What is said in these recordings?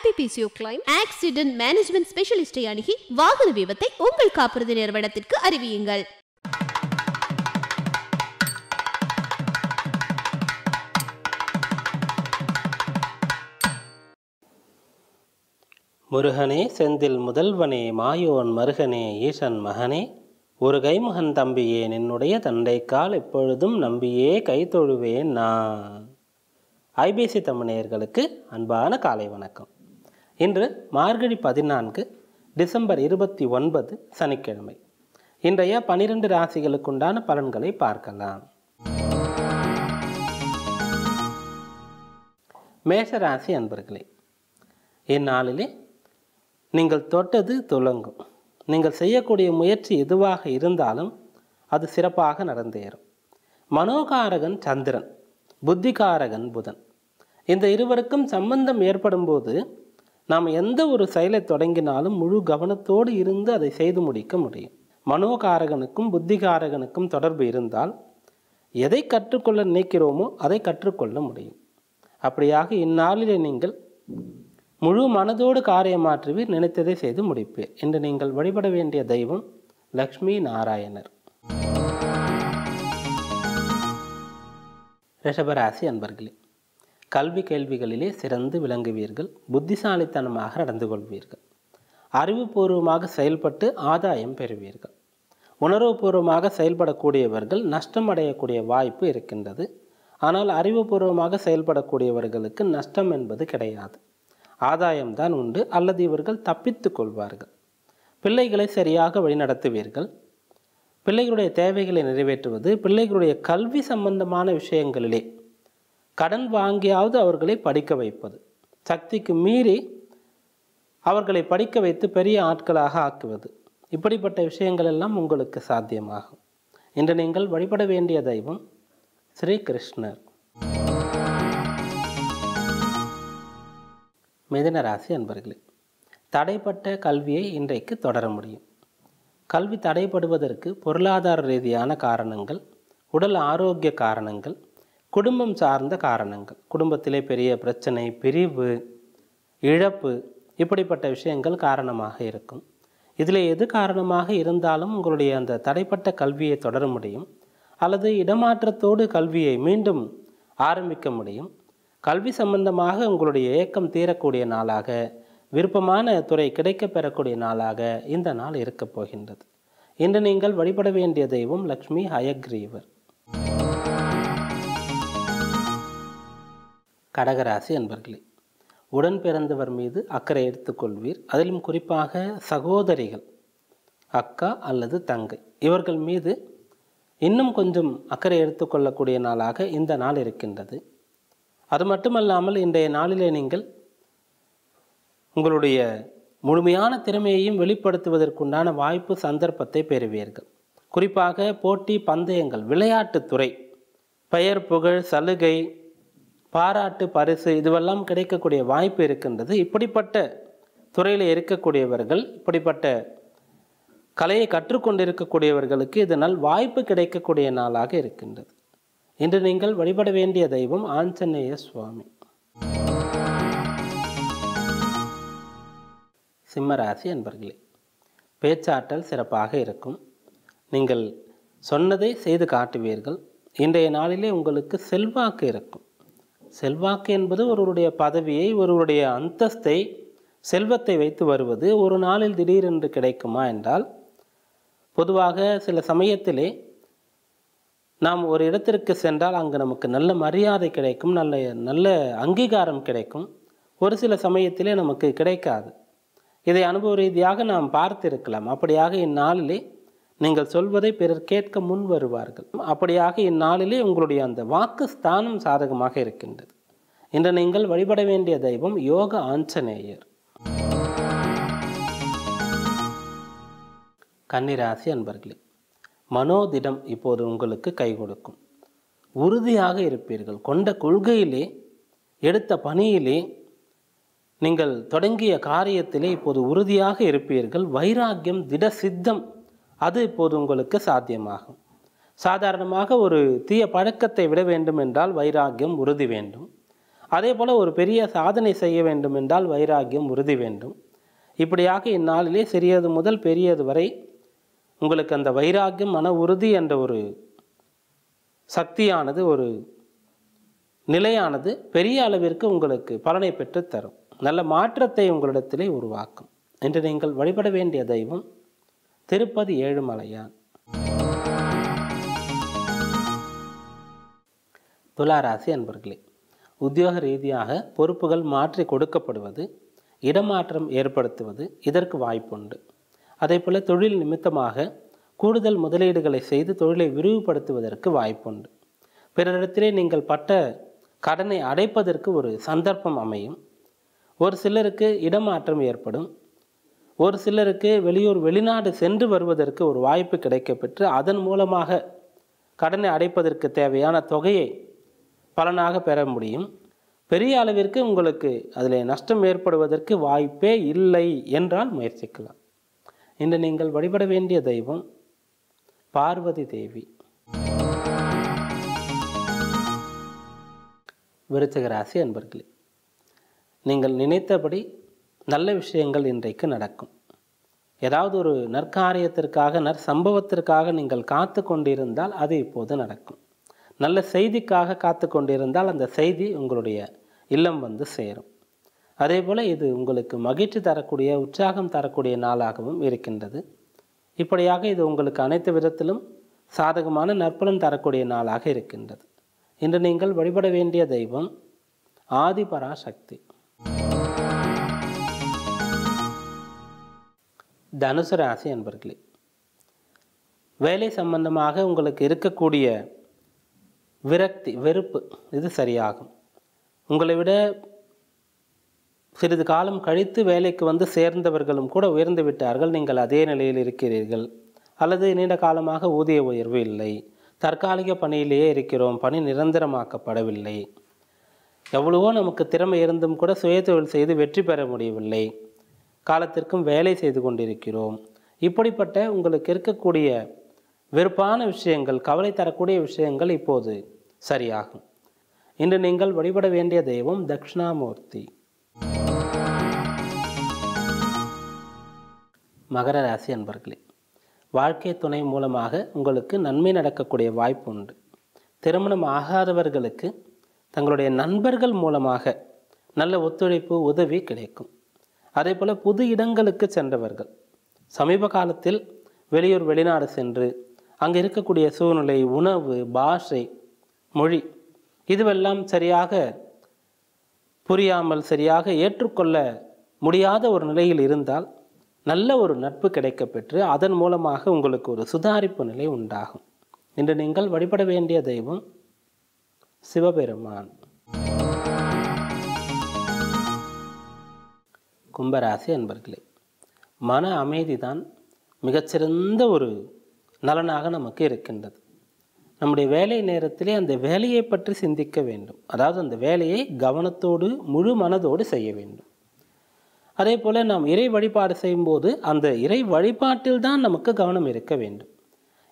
IPPCO claim accident management ஸ்பெஷலிஸ்டை அணுகி வாகன விபத்தை உங்கள் காப்புறுதி நிறுவனத்திற்கு அறிவியுங்கள். முருகனே செந்தில் முதல்வனே மாயோன் மருகனே ஈசன் மகனே ஒரு கைமுகன் தம்பியே நின்னுடைய தந்தைக்கால் எப்பொழுதும் நம்பியே கைத்தொழுவேன் நான். ஐபிசி தமிழர்களுக்கு அன்பான காலை வணக்கம். இன்று மார்கழி 14 டிசம்பர் 29 சனிக்கிழமை. இன்றைய 12 ராசிகளுக்குண்டான பலன்களை பார்க்கலாம். மேஷ ராசி அன்பர்களே, இந்நாளிலே நீங்கள் தொட்டது துலங்கும். நீங்கள் செய்யக்கூடிய முயற்சி எதுவாக இருந்தாலும் அது சிறப்பாக நடந்தேறும். மனோகாரகன் சந்திரன், புத்திகாரகன் புதன், இந்த இருவருக்கும் சம்பந்தம் ஏற்படும் போது நாம் எந்த ஒரு செயலை தொடங்கினாலும் முழு கவனத்தோடு இருந்து அதை செய்து முடிக்க முடியும். மனோகாரகனுக்கும் புத்திகாரகனுக்கும் தொடர்பு இருந்தால் எதை கற்றுக்கொள்ள நினைக்கிறோமோ அதை கற்றுக்கொள்ள முடியும். அப்படியாக இந்நாளிலே நீங்கள் முழு மனதோடு காரியமாற்றுவீர், நினைத்ததை செய்து முடிப்பீர். இன்று நீங்கள் வழிபட வேண்டிய தெய்வம் லக்ஷ்மி நாராயணர். ரிஷபராசி அன்பர்களே, கல்வி கேள்விகளிலே சிறந்து விளங்குவீர்கள். புத்திசாலித்தனமாக நடந்து கொள்வீர்கள். அறிவுபூர்வமாக செயல்பட்டு ஆதாயம் பெறுவீர்கள். உணர்வுபூர்வமாக செயல்படக்கூடியவர்கள் நஷ்டம் அடையக்கூடிய வாய்ப்பு இருக்கின்றது. ஆனால் அறிவுபூர்வமாக செயல்படக்கூடியவர்களுக்கு நஷ்டம் என்பது கிடையாது. ஆதாயம்தான் உண்டு, அல்லது இவர்கள் தப்பித்து கொள்வார்கள். பிள்ளைகளை சரியாக வழிநடத்துவீர்கள். பிள்ளைகளுடைய தேவைகளை நிறைவேற்றுவது, பிள்ளைகளுடைய கல்வி சம்பந்தமான விஷயங்களிலே கடன் வாங்கியாவது அவர்களை படிக்க வைப்பது, சக்திக்கு மீறி அவர்களை படிக்க வைத்து பெரிய ஆட்களாக ஆக்குவது, இப்படிப்பட்ட விஷயங்கள் எல்லாம் உங்களுக்கு சாத்தியமாகும். இன்று நீங்கள் வழிபட வேண்டிய தெய்வம் ஸ்ரீ கிருஷ்ணர். மிதுன ராசி அன்பர்களே, தடைப்பட்ட கல்வியை இன்றைக்கு தொடர முடியும். கல்வி தடைப்படுவதற்கு பொருளாதார ரீதியான காரணங்கள், உடல் ஆரோக்கிய காரணங்கள், குடும்பம் சார்ந்த காரணங்கள், குடும்பத்திலே பெரிய பிரச்சனை, பிரிவு, இழப்பு, இப்படிப்பட்ட விஷயங்கள் காரணமாக இருக்கும். இதில் எது காரணமாக இருந்தாலும் உங்களுடைய அந்த தடைப்பட்ட கல்வியை தொடர முடியும், அல்லது இடமாற்றத்தோடு கல்வியை மீண்டும் ஆரம்பிக்க முடியும். கல்வி சம்பந்தமாக உங்களுடைய ஏக்கம் தீரக்கூடிய நாளாக, விருப்பமான துறை கிடைக்க பெறக்கூடிய நாளாக இந்த நாள் இருக்கப் போகின்றது. இன்று நீங்கள் வழிபட வேண்டிய தெய்வம் லக்ஷ்மி ஹயக்ரீவர். கடகராசி அன்பர்களே, உடன் பிறந்தவர் மீது அக்கறை எடுத்துக்கொள்வீர். அதிலும் குறிப்பாக சகோதரிகள், அக்கா அல்லது தங்கை, இவர்கள் மீது இன்னும் கொஞ்சம் அக்கறை எடுத்துக்கொள்ளக்கூடிய நாளாக இந்த நாள் இருக்கின்றது. அது மட்டுமல்லாமல் இன்றைய நாளிலே நீங்கள் உங்களுடைய முழுமையான திறமையையும் வெளிப்படுத்துவதற்குண்டான வாய்ப்பு, சந்தர்ப்பத்தை பெறுவீர்கள். குறிப்பாக போட்டி, பந்தயங்கள், விளையாட்டுத்துறை, பெயர், புகழ், சலுகை, பாராட்டு, பரிசு, இதுவெல்லாம் கிடைக்கக்கூடிய வாய்ப்பு இருக்கின்றது. இப்படிப்பட்ட துறையில் இருக்கக்கூடியவர்கள், இப்படிப்பட்ட கலையை கற்றுக்கொண்டிருக்கக்கூடியவர்களுக்கு இதனால் வாய்ப்பு கிடைக்கக்கூடிய நாளாக இருக்கின்றது. இன்று நீங்கள் வழிபட வேண்டிய தெய்வம் ஆஞ்சநேய சுவாமி. சிம்மராசி அன்பர்களே, பேச்சாற்றல் சிறப்பாக இருக்கும். நீங்கள் சொன்னதை செய்து காட்டுவீர்கள். இன்றைய நாளிலே உங்களுக்கு செல்வாக்கு இருக்கும். செல்வாக்கு என்பது ஒருவருடைய பதவியை, ஒருவருடைய அந்தஸ்தை, செல்வத்தை வைத்து வருவது. ஒரு நாளில் திடீரென்று கிடைக்குமா என்றால், பொதுவாக சில சமயத்திலே நாம் ஒரு இடத்திற்கு சென்றால் அங்கு நமக்கு நல்ல மரியாதை கிடைக்கும், நல்ல அங்கீகாரம் கிடைக்கும். ஒரு சில சமயத்திலே நமக்கு கிடைக்காது. இதை அனுபவ ரீதியாக நாம் பார்த்திருக்கலாம். அப்படியாக இந்நாளிலே நீங்கள் சொல்வதை பிறர் கேட்க முன் வருவார்கள். அப்படியாக இந்நாளிலே உங்களுடைய அந்த வாக்கு ஸ்தானம் சாதகமாக இருக்கின்றது. இன்று நீங்கள் வழிபட வேண்டிய தெய்வம் யோக ஆஞ்சநேயர். கன்னிராசி அன்பர்களே, மனோதிடம் இப்போது உங்களுக்கு கை கொடுக்கும். உறுதியாக இருப்பீர்கள். கொண்ட கொள்கையிலே, எடுத்த பணியிலே, நீங்கள் தொடங்கிய காரியத்திலே இப்போது உறுதியாக இருப்பீர்கள். வைராக்கியம், திட சித்தம், அது இப்போது உங்களுக்கு சாத்தியமாகும். சாதாரணமாக ஒரு தீய பழக்கத்தை விட வேண்டும் என்றால் வைராக்கியம், உறுதி வேண்டும். அதே போல் ஒரு பெரிய சாதனை செய்ய வேண்டும் என்றால் வைராகியம், உறுதி வேண்டும். இப்படியாக இந்நாளிலே சிறியது முதல் பெரியது வரை உங்களுக்கு அந்த வைராகியம், மன உறுதி என்ற ஒரு சக்தியானது, ஒரு நிலையானது பெரிய அளவிற்கு உங்களுக்கு பலனை பெற்று தரும், நல்ல மாற்றத்தை உங்களிடத்திலே உருவாக்கும். என்று நீங்கள் வழிபட வேண்டிய தெய்வம் திருப்பதி ஏழுமலையான். துளாராசி அன்பர்களே, உத்தியோக ரீதியாக பொறுப்புகள் மாற்றி கொடுக்கப்படுவது, இடமாற்றம் ஏற்படுத்துவது இதற்கு வாய்ப்புண்டு. அதே போல் தொழில் நிமித்தமாக கூடுதல் முதலீடுகளை செய்து தொழிலை விரிவுபடுத்துவதற்கு வாய்ப்புண்டு. பிறரிடத்திலே நீங்கள் பட்ட கடனை அடைப்பதற்கு ஒரு சந்தர்ப்பம் அமையும். ஒரு சிலருக்கு இடமாற்றம் ஏற்படும். ஒரு சிலருக்கு வெளியூர், வெளிநாடு சென்று வருவதற்கு ஒரு வாய்ப்பு கிடைக்கப்பெற்று அதன் மூலமாக கடனை அடைப்பதற்கு தேவையான தொகையை பலனாக பெற முடியும். பெரிய அளவிற்கு உங்களுக்கு அதில் நஷ்டம் ஏற்படுவதற்கு வாய்ப்பே இல்லை என்றால் முயற்சிக்கலாம். இன்று நீங்கள் வழிபட வேண்டிய தெய்வம் பார்வதி தேவி. விருச்சிக ராசி அன்பர்களே, நீங்கள் நினைத்தபடி நல்ல விஷயங்கள் இன்றைக்கு நடக்கும். ஏதாவது ஒரு நற்காரியத்திற்காக, நற்சம்பவத்திற்காக நீங்கள் காத்து கொண்டிருந்தால் அது இப்போது நடக்கும். நல்ல செய்திக்காக காத்து கொண்டிருந்தால் அந்த செய்தி உங்களுடைய இல்லம் வந்து சேரும். அதே போல் இது உங்களுக்கு மகிழ்ச்சி தரக்கூடிய, உற்சாகம் தரக்கூடிய நாளாகவும் இருக்கின்றது. இப்படியாக இது உங்களுக்கு அனைத்து விதத்திலும் சாதகமான நற்பலன் தரக்கூடிய நாளாக இருக்கின்றது. இன்று நீங்கள் வழிபட வேண்டிய தெய்வம் ஆதிபராசக்தி. தனுசு ராசி அன்பர்களே, வேலை சம்பந்தமாக உங்களுக்கு இருக்கக்கூடிய விரக்தி, வெறுப்பு இது சரியாகும். உங்களை விட சிறிது காலம் கழித்து வேலைக்கு வந்து சேர்ந்தவர்களும் கூட உயர்ந்து விட்டார்கள், நீங்கள் அதே நிலையில் இருக்கிறீர்கள். அல்லது நீண்ட காலமாக ஊதிய உயர்வு இல்லை, தற்காலிக பணியிலேயே இருக்கிறோம், பணி நிரந்தரமாக்கப்படவில்லை, எவ்வளவோ நமக்கு திறமை இருந்தும் கூட சுயதொழில் செய்து வெற்றி பெற முடியவில்லை, காலத்திற்கும் வேலை செய்து கொண்டிருக்கிறோம். இப்படிப்பட்ட உங்களுக்கு இருக்கக்கூடிய வெறுப்பான விஷயங்கள், கவலை தரக்கூடிய விஷயங்கள் இப்போது சரியாகும். இன்று நீங்கள் வழிபட வேண்டிய தெய்வம் தட்சிணாமூர்த்தி. மகர ராசி அன்பர்களே, வாழ்க்கை துணை மூலமாக உங்களுக்கு நன்மை நடக்கக்கூடிய வாய்ப்பு உண்டு. திருமணம் ஆகாதவர்களுக்கு தங்களுடைய நண்பர்கள் மூலமாக நல்ல ஒத்துழைப்பு, உதவி கிடைக்கும். அதே போல் புது இடங்களுக்கு சென்றவர்கள், சமீப காலத்தில் வெளியூர், வெளிநாடு சென்று அங்கே இருக்கக்கூடிய சூழ்நிலை, உணவு, பாஷை, மொழி இதுவெல்லாம் சரியாக புரியாமல், சரியாக ஏற்றுக்கொள்ள முடியாத ஒரு நிலையில் இருந்தால் நல்ல ஒரு நட்பு கிடைக்கப்பெற்று அதன் மூலமாக உங்களுக்கு ஒரு சுதாரிப்பு நிலை உண்டாகும். இன்று நீங்கள் வழிபட வேண்டிய தெய்வம் சிவபெருமான். கும்பராசி அன்பர்களே, மன அமைதிதான் மிகச்சிறந்த ஒரு நலனாக நமக்கு இருக்கின்றது. நம்முடைய வேலை நேரத்திலே அந்த வேலையை பற்றி சிந்திக்க வேண்டும். அதாவது அந்த வேலையை கவனத்தோடு, முழு மனதோடு செய்ய வேண்டும். அதே போல் நாம் இறை வழிபாடு செய்யும்போது அந்த இறை வழிபாட்டில் தான் நமக்கு கவனம் இருக்க வேண்டும்.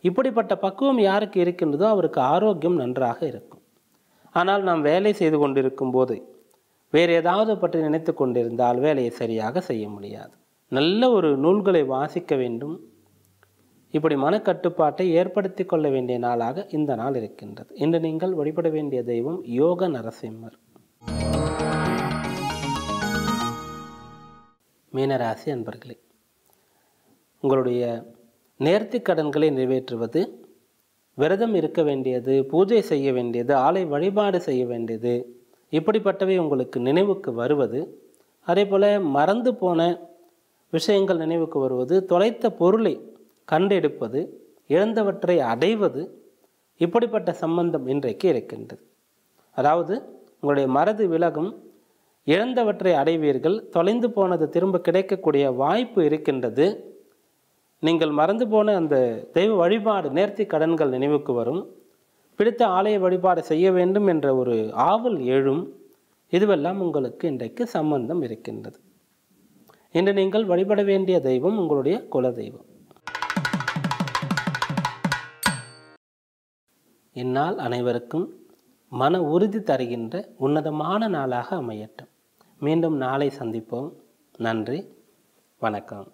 இப்படிப்பட்ட பக்குவம் யாருக்கு இருக்கின்றதோ அவருக்கு ஆரோக்கியம் நன்றாக இருக்கும். ஆனால் நாம் வேலை செய்து கொண்டிருக்கும் போது வேறு ஏதாவது பற்றி நினைத்து கொண்டிருந்தால் வேலையை சரியாக செய்ய முடியாது. நல்ல ஒரு நூல்களை வாசிக்க வேண்டும். இப்படி மனக்கட்டுப்பாட்டை ஏற்படுத்தி கொள்ள வேண்டிய நாளாக இந்த நாள் இருக்கின்றது. இன்று நீங்கள் வழிபட வேண்டிய தெய்வம் யோக நரசிம்மர். மீனராசி அன்பர்களே, உங்களுடைய நேர்த்திக் கடன்களை நிறைவேற்றுவது, விரதம் இருக்க வேண்டியது, பூஜை செய்ய வேண்டியது, ஆலய வழிபாடு செய்ய வேண்டியது, இப்படிப்பட்டவை உங்களுக்கு நினைவுக்கு வருவது, அதே போல் மறந்து போன விஷயங்கள் நினைவுக்கு வருவது, தொலைத்த பொருளை கண்டெடுப்பது, இழந்தவற்றை அடைவது, இப்படிப்பட்ட சம்பந்தம் இன்றைக்கு இருக்கின்றது. அதாவது உங்களுடைய மறதி விலகும், இழந்தவற்றை அடைவீர்கள், தொலைந்து போனது திரும்ப கிடைக்கக்கூடிய வாய்ப்பு இருக்கின்றது. நீங்கள் மறந்து போன அந்த தெய்வ வழிபாடு, நேர்த்தி கடன்கள் நினைவுக்கு வரும். பிடித்த ஆலய வழிபாடு செய்ய வேண்டும் என்ற ஒரு ஆவல் எழும். இதுவெல்லாம் உங்களுக்கு இன்றைக்கு சம்பந்தம் இருக்கின்றது. இன்று நீங்கள் வழிபட வேண்டிய தெய்வம் உங்களுடைய குலதெய்வம். இந்நாள் அனைவருக்கும் மன உறுதி தருகின்ற உன்னதமான நாளாக அமையட்டும். மீண்டும் நாளை சந்திப்போம். நன்றி, வணக்கம்.